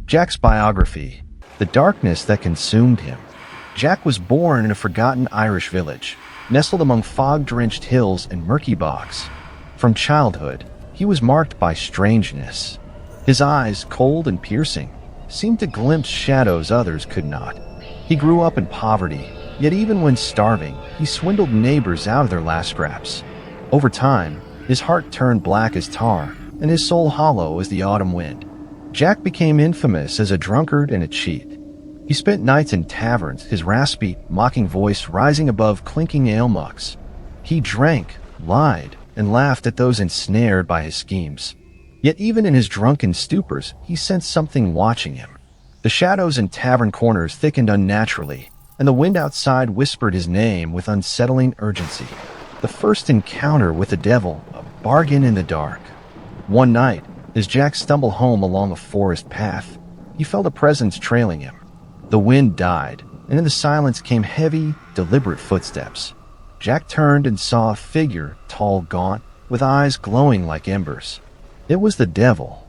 Jack's biography, the darkness that consumed him. Jack was born in a forgotten Irish village, nestled among fog-drenched hills and murky bogs. From childhood, he was marked by strangeness. His eyes, cold and piercing, seemed to glimpse shadows others could not. He grew up in poverty, yet even when starving, he swindled neighbors out of their last scraps. Over time, his heart turned black as tar, and his soul hollow as the autumn wind. Jack became infamous as a drunkard and a cheat. He spent nights in taverns, his raspy, mocking voice rising above clinking ale mugs. He drank, lied, and laughed at those ensnared by his schemes. Yet even in his drunken stupors, he sensed something watching him. The shadows in tavern corners thickened unnaturally, and the wind outside whispered his name with unsettling urgency. The first encounter with the devil, a bargain in the dark. One night, as Jack stumbled home along a forest path, he felt a presence trailing him. The wind died, and in the silence came heavy, deliberate footsteps. Jack turned and saw a figure, tall, gaunt, with eyes glowing like embers. It was the devil.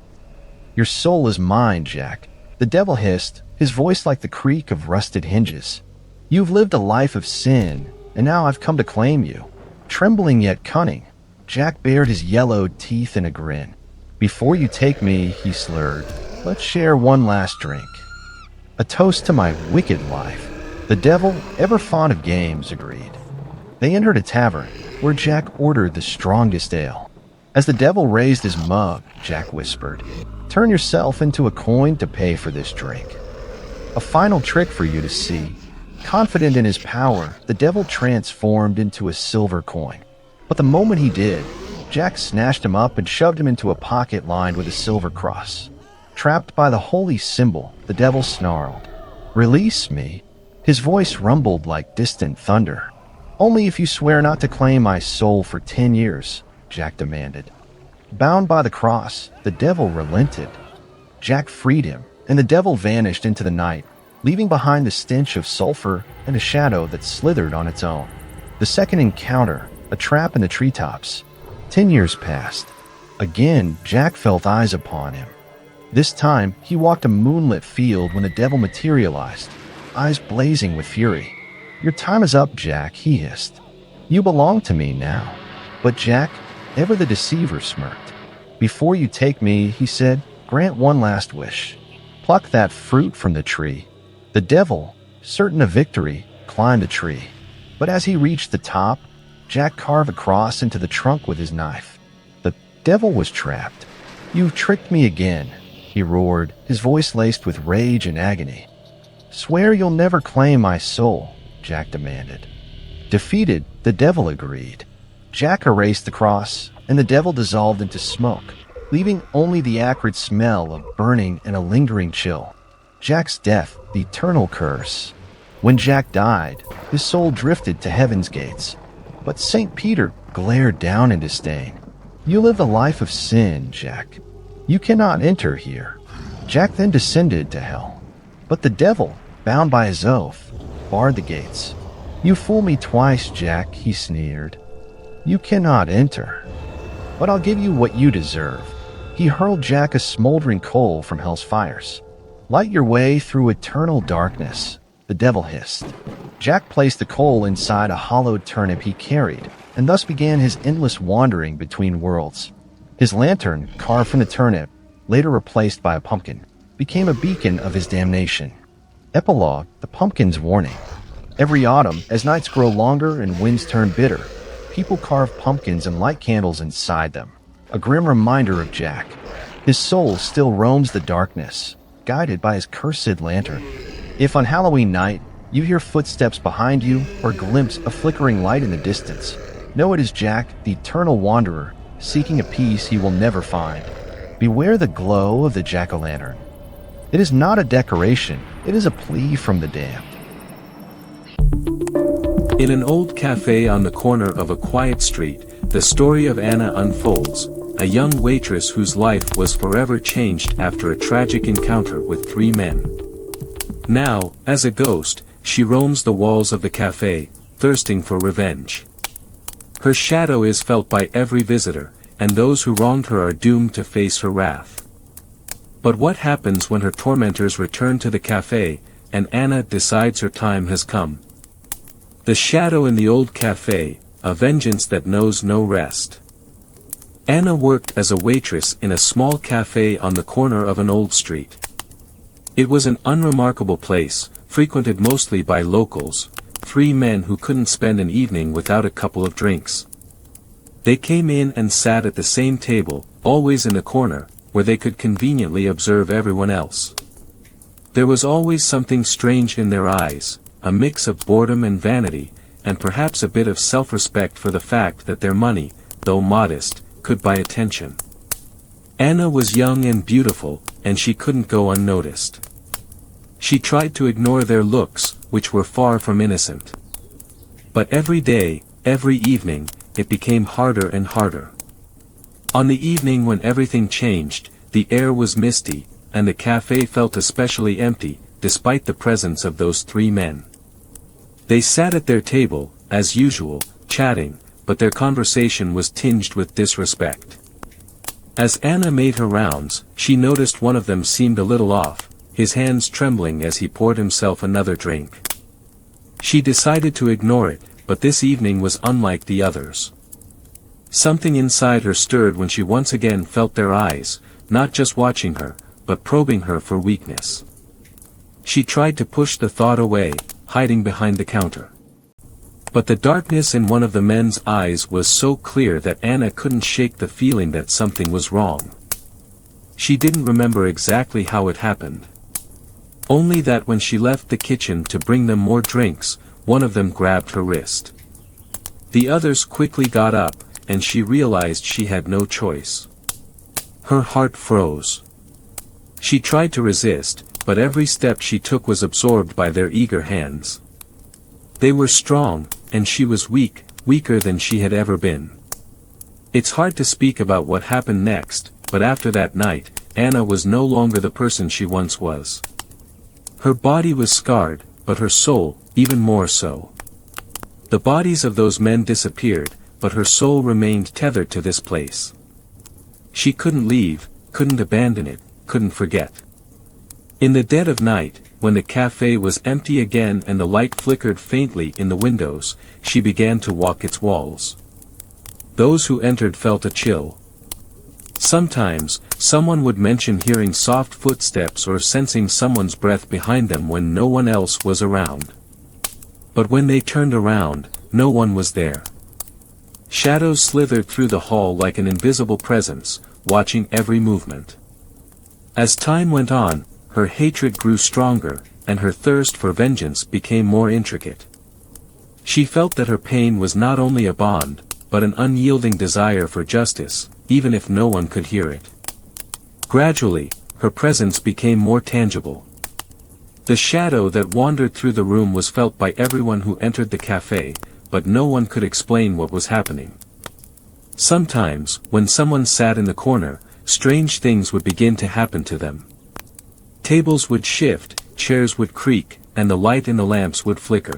"Your soul is mine, Jack," the devil hissed, his voice like the creak of rusted hinges. "You've lived a life of sin, and now I've come to claim you." Trembling yet cunning, Jack bared his yellowed teeth in a grin. "Before you take me," he slurred, "let's share one last drink." "A toast to my wicked life," the devil, ever fond of games, agreed. They entered a tavern, where Jack ordered the strongest ale. As the devil raised his mug, Jack whispered, "Turn yourself into a coin to pay for this drink. A final trick for you to see." Confident in his power, the devil transformed into a silver coin. But the moment he did, Jack snatched him up and shoved him into a pocket lined with a silver cross. Trapped by the holy symbol, the devil snarled, "Release me." His voice rumbled like distant thunder. "Only if you swear not to claim my soul for 10 years, Jack demanded. Bound by the cross, the devil relented. Jack freed him, and the devil vanished into the night, leaving behind the stench of sulfur and a shadow that slithered on its own. The second encounter, a trap in the treetops. 10 years passed. Again, Jack felt eyes upon him. This time, he walked a moonlit field when the devil materialized, eyes blazing with fury. "Your time is up, Jack," he hissed. "You belong to me now." But Jack, ever the deceiver, smirked. "Before you take me," he said, "grant one last wish. Pluck that fruit from the tree." The devil, certain of victory, climbed the tree. But as he reached the top, Jack carved a cross into the trunk with his knife. The devil was trapped. "You've tricked me again," he roared, his voice laced with rage and agony. "Swear you'll never claim my soul," Jack demanded. Defeated, the devil agreed. Jack erased the cross, and the devil dissolved into smoke, leaving only the acrid smell of burning and a lingering chill. Jack's death, the eternal curse. When Jack died, his soul drifted to heaven's gates. But St. Peter glared down in disdain. "You live a life of sin, Jack. You cannot enter here." Jack then descended to hell. But the devil, bound by his oath, barred the gates. "You fool me twice, Jack," he sneered. "You cannot enter. But I'll give you what you deserve." He hurled Jack a smoldering coal from hell's fires. "Light your way through eternal darkness," the devil hissed. Jack placed the coal inside a hollowed turnip he carried, and thus began his endless wandering between worlds. His lantern, carved from the turnip, later replaced by a pumpkin, became a beacon of his damnation. Epilogue, the pumpkin's warning. Every autumn, as nights grow longer and winds turn bitter, people carve pumpkins and light candles inside them, a grim reminder of Jack. His soul still roams the darkness, guided by his cursed lantern. If on Halloween night, you hear footsteps behind you or glimpse a flickering light in the distance, know it is Jack, the eternal wanderer, seeking a peace he will never find. Beware the glow of the jack-o'-lantern. It is not a decoration, it is a plea from the damned. In an old cafe on the corner of a quiet street, the story of Anna unfolds, a young waitress whose life was forever changed after a tragic encounter with 3 men. Now, as a ghost, she roams the walls of the cafe, thirsting for revenge. Her shadow is felt by every visitor, and those who wronged her are doomed to face her wrath. But what happens when her tormentors return to the cafe, and Anna decides her time has come? The shadow in the old cafe, a vengeance that knows no rest. Anna worked as a waitress in a small cafe on the corner of an old street. It was an unremarkable place, frequented mostly by locals, 3 men who couldn't spend an evening without a couple of drinks. They came in and sat at the same table, always in the corner, where they could conveniently observe everyone else. There was always something strange in their eyes, a mix of boredom and vanity, and perhaps a bit of self-respect for the fact that their money, though modest, could buy attention. Anna was young and beautiful, and she couldn't go unnoticed. She tried to ignore their looks, which were far from innocent. But every day, every evening, it became harder and harder. On the evening when everything changed, the air was misty, and the cafe felt especially empty, despite the presence of those 3 men. They sat at their table, as usual, chatting, but their conversation was tinged with disrespect. As Anna made her rounds, she noticed one of them seemed a little off, his hands trembling as he poured himself another drink. She decided to ignore it, but this evening was unlike the others. Something inside her stirred when she once again felt their eyes, not just watching her, but probing her for weakness. She tried to push the thought away, hiding behind the counter. But the darkness in one of the men's eyes was so clear that Anna couldn't shake the feeling that something was wrong. She didn't remember exactly how it happened. Only that when she left the kitchen to bring them more drinks, one of them grabbed her wrist. The others quickly got up, and she realized she had no choice. Her heart froze. She tried to resist, but every step she took was absorbed by their eager hands. They were strong, and she was weak, weaker than she had ever been. It's hard to speak about what happened next, but after that night, Anna was no longer the person she once was. Her body was scarred, but her soul, even more so. The bodies of those men disappeared, but her soul remained tethered to this place. She couldn't leave, couldn't abandon it, couldn't forget. In the dead of night, when the cafe was empty again and the light flickered faintly in the windows, she began to walk its walls. Those who entered felt a chill. Sometimes, someone would mention hearing soft footsteps or sensing someone's breath behind them when no one else was around. But when they turned around, no one was there. Shadows slithered through the hall like an invisible presence, watching every movement. As time went on, her hatred grew stronger, and her thirst for vengeance became more intricate. She felt that her pain was not only a bond, but an unyielding desire for justice, even if no one could hear it. Gradually, her presence became more tangible. The shadow that wandered through the room was felt by everyone who entered the cafe, but no one could explain what was happening. Sometimes, when someone sat in the corner, strange things would begin to happen to them. Tables would shift, chairs would creak, and the light in the lamps would flicker.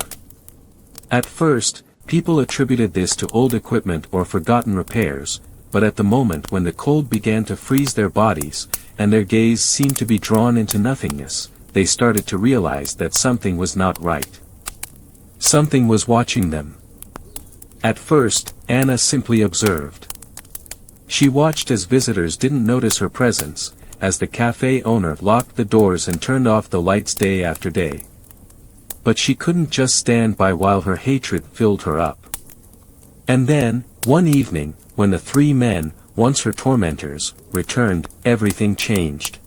At first, people attributed this to old equipment or forgotten repairs, but at the moment when the cold began to freeze their bodies, and their gaze seemed to be drawn into nothingness, they started to realize that something was not right. Something was watching them. At first, Anna simply observed. She watched as visitors didn't notice her presence, as the cafe owner locked the doors and turned off the lights day after day. But she couldn't just stand by while her hatred filled her up. And then, one evening, when the 3 men, once her tormentors, returned, everything changed.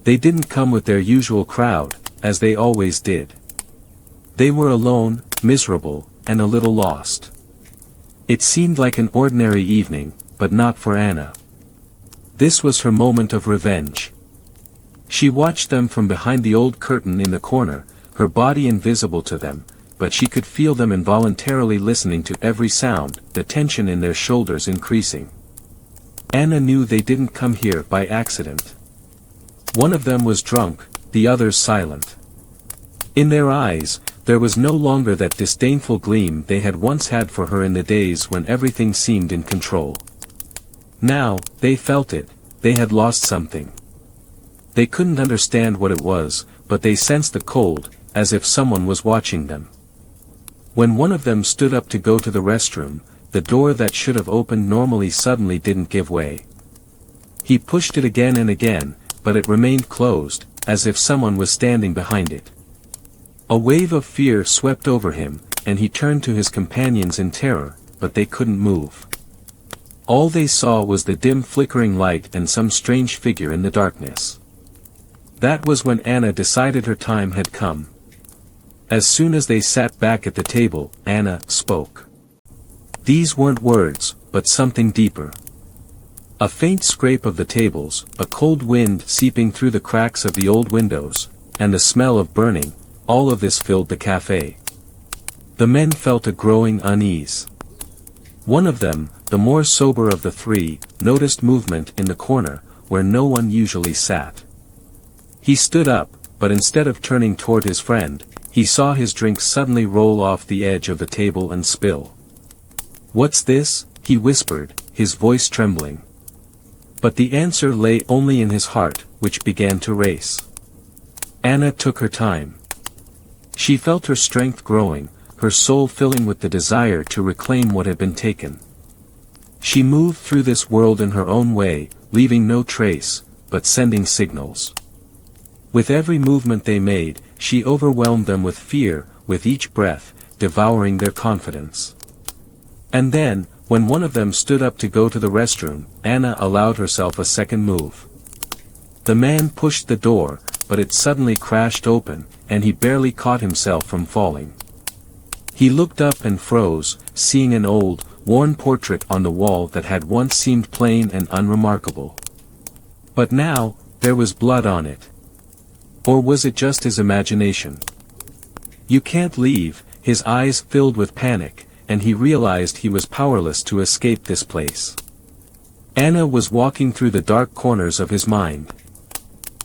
They didn't come with their usual crowd, as they always did. They were alone, miserable, and a little lost. It seemed like an ordinary evening, but not for Anna. This was her moment of revenge. She watched them from behind the old curtain in the corner, her body invisible to them, but she could feel them involuntarily listening to every sound, the tension in their shoulders increasing. Anna knew they didn't come here by accident. One of them was drunk, the others silent. In their eyes, there was no longer that disdainful gleam they had once had for her in the days when everything seemed in control. Now, they felt it, they had lost something. They couldn't understand what it was, but they sensed the cold, as if someone was watching them. When one of them stood up to go to the restroom, the door that should have opened normally suddenly didn't give way. He pushed it again and again, but it remained closed, as if someone was standing behind it. A wave of fear swept over him, and he turned to his companions in terror, but they couldn't move. All they saw was the dim flickering light and some strange figure in the darkness. That was when Anna decided her time had come. As soon as they sat back at the table, Anna spoke. These weren't words, but something deeper. A faint scrape of the tables, a cold wind seeping through the cracks of the old windows, and the smell of burning, all of this filled the cafe. The men felt a growing unease. One of them, the more sober of the three, noticed movement in the corner, where no one usually sat. He stood up, but instead of turning toward his friend, he saw his drink suddenly roll off the edge of the table and spill. "What's this?" he whispered, his voice trembling. But the answer lay only in his heart, which began to race. Anna took her time. She felt her strength growing, her soul filling with the desire to reclaim what had been taken. She moved through this world in her own way, leaving no trace, but sending signals. With every movement they made, she overwhelmed them with fear, with each breath, devouring their confidence. And then, when one of them stood up to go to the restroom, Anna allowed herself a second move. The man pushed the door, but it suddenly crashed open, and he barely caught himself from falling. He looked up and froze, seeing an old, worn portrait on the wall that had once seemed plain and unremarkable. But now, there was blood on it. Or was it just his imagination? "You can't leave," his eyes filled with panic, and he realized he was powerless to escape this place. Anna was walking through the dark corners of his mind.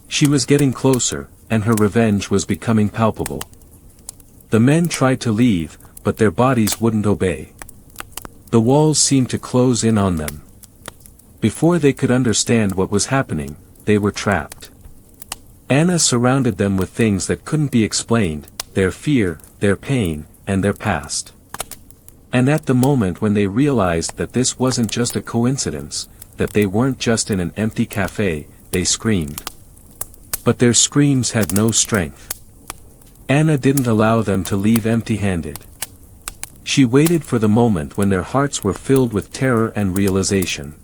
She was getting closer, and her revenge was becoming palpable. The men tried to leave, but their bodies wouldn't obey. The walls seemed to close in on them. Before they could understand what was happening, they were trapped. Anna surrounded them with things that couldn't be explained, their fear, their pain, and their past. And at the moment when they realized that this wasn't just a coincidence, that they weren't just in an empty cafe, they screamed. But their screams had no strength. Anna didn't allow them to leave empty-handed. She waited for the moment when their hearts were filled with terror and realization.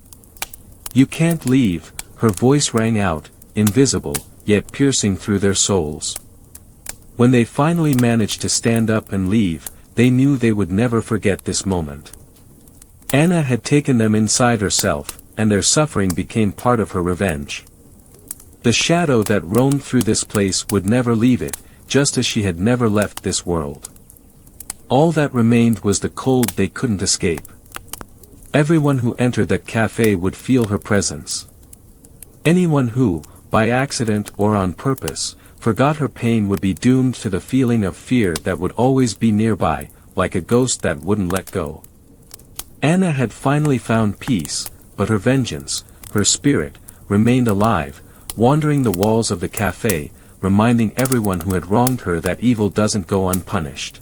"You can't leave," her voice rang out, invisible, yet piercing through their souls. When they finally managed to stand up and leave, they knew they would never forget this moment. Anna had taken them inside herself, and their suffering became part of her revenge. The shadow that roamed through this place would never leave it, just as she had never left this world. All that remained was the cold they couldn't escape. Everyone who entered that cafe would feel her presence. Anyone who, by accident or on purpose, forgot her pain would be doomed to the feeling of fear that would always be nearby, like a ghost that wouldn't let go. Anna had finally found peace, but her vengeance, her spirit, remained alive, wandering the walls of the cafe, reminding everyone who had wronged her that evil doesn't go unpunished.